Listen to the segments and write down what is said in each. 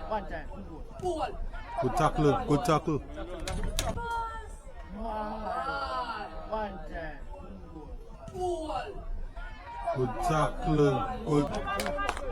One time. Good tackle, good tackle. One time. Good tackle, good. One time.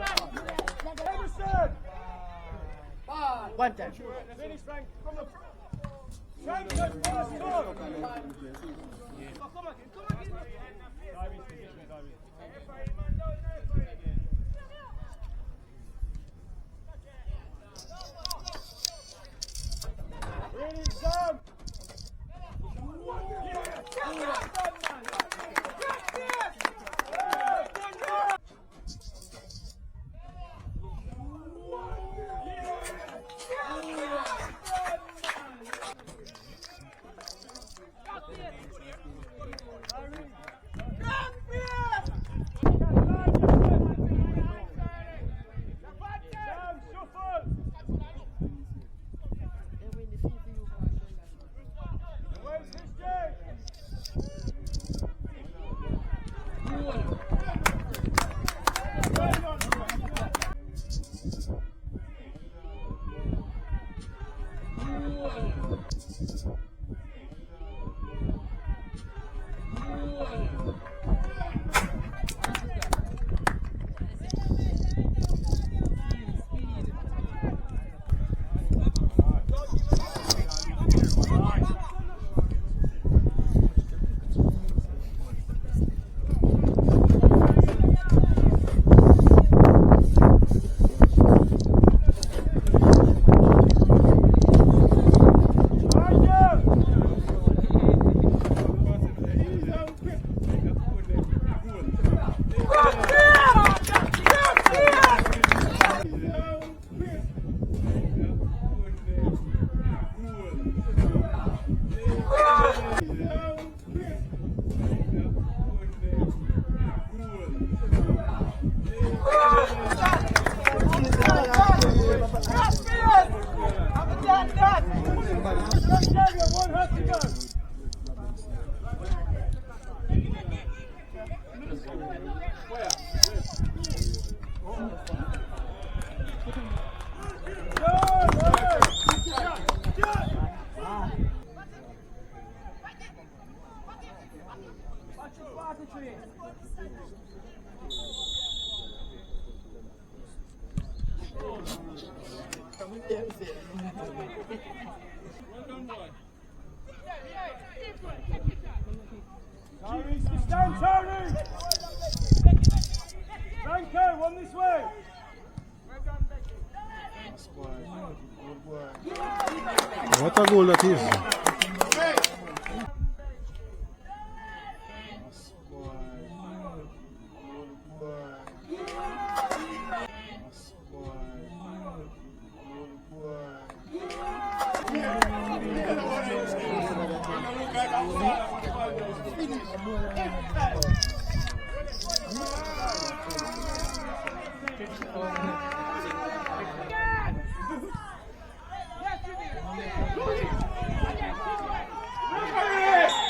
What a goal that is.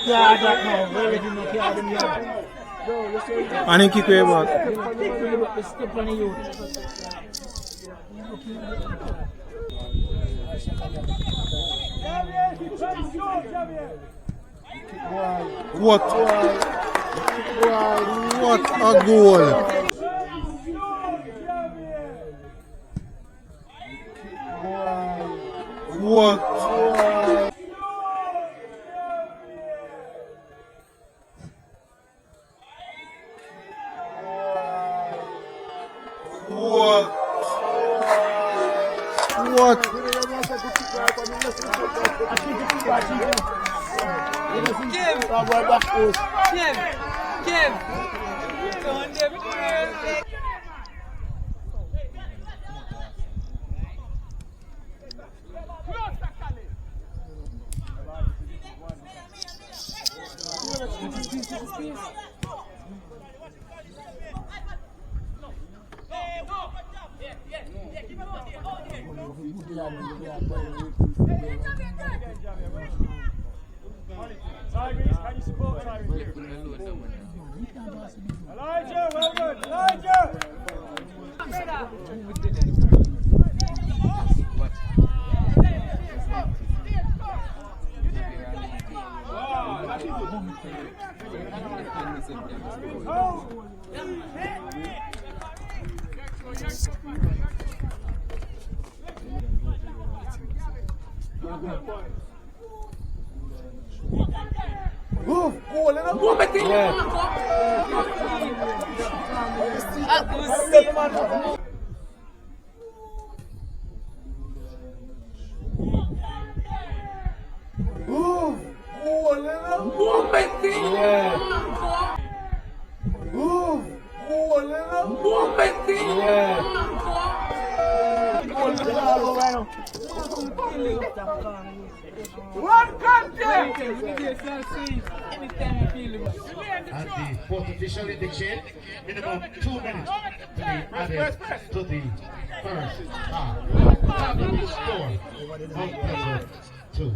Yeah, I don't know. Really didn't know how them yard. And he kick away back. What? What a goal! What? What? Elijah, well done, Elijah! And the fourth official in the chain, minimum 2 minutes to be added to the first half. Average score, unpleasant 2.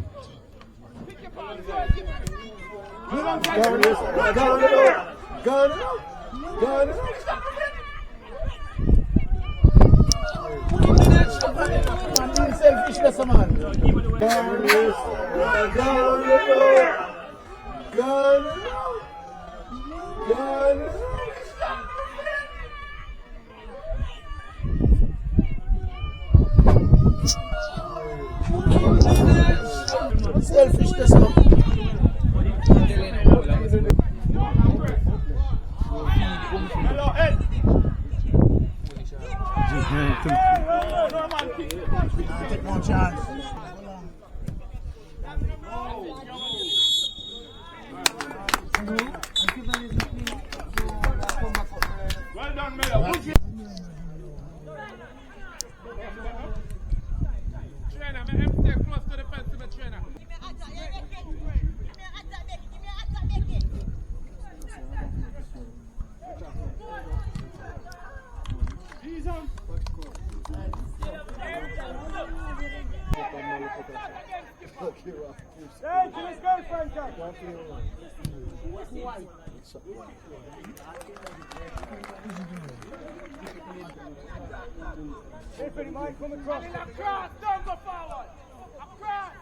Selfishness, man. Selfishness, man. Take one chance. Well done, Miller. Trainer, I'm stay close to the fence to the trainer. Hey, let's go, Franco. If any mind come across. Across, don't go forward. Across.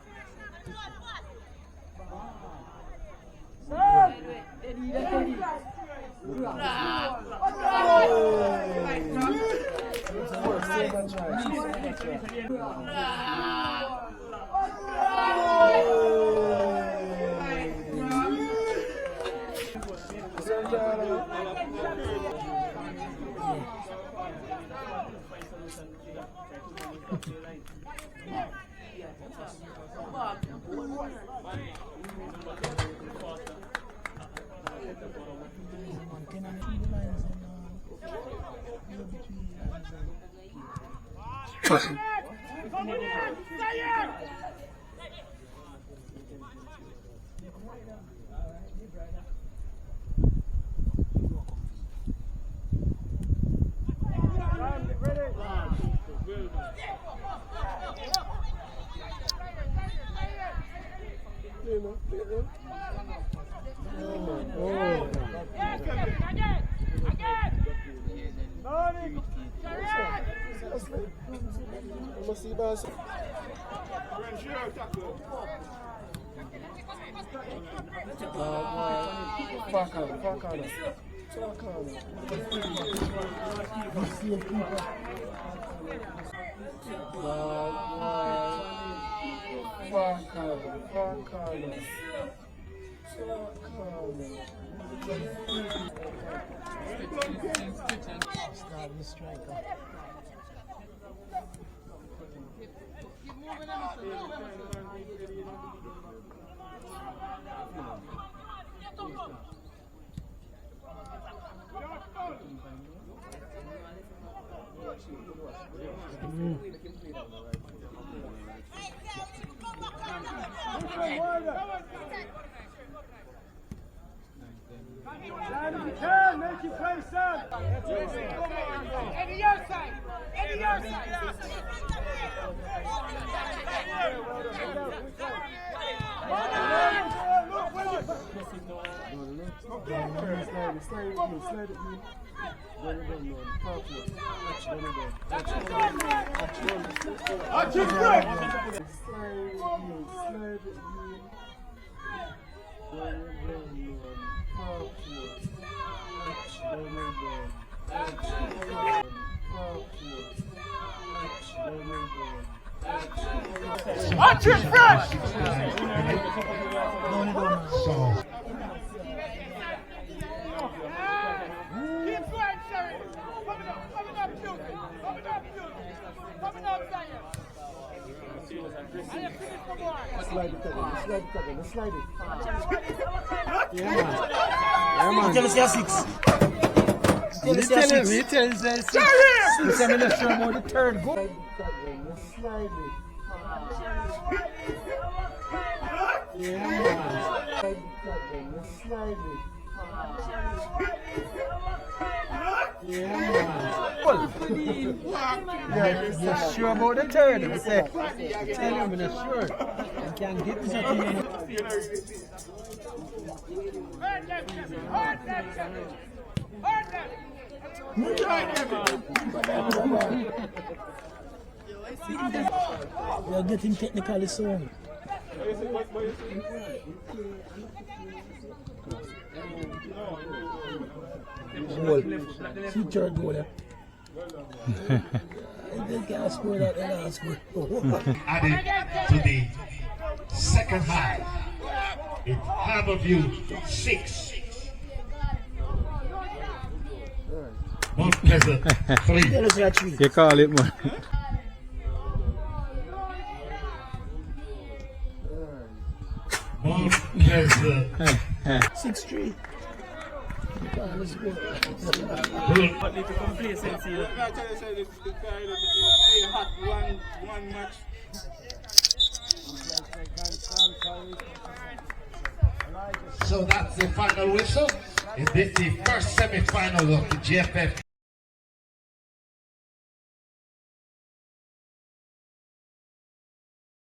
Archie fresh! So, Keep going, Sherry! Coming up, Duke! Coming up, Zion! And you finish the boy! Slide it. Slide it. Yeah, man. Tell us your six. Tell us your six. Me tell you say six. You say me not sure about the third goal. Slide it. Yeah, man. Slide it. Yeah, man. You're sure about the third? I say, tell you I'm not sure. I can't get this up here. Hurt them, Sherry! Hurt them! You're getting technically soon. Goal. See third goal. They can't score that, they can't score. added to the second half. It's Harbour 6. Mount Pleasant 3. Tell us your three. You call it, man. Mount Pleasant 6-3. Let's go. So that's the final whistle. Is this the first semi-final of the JFF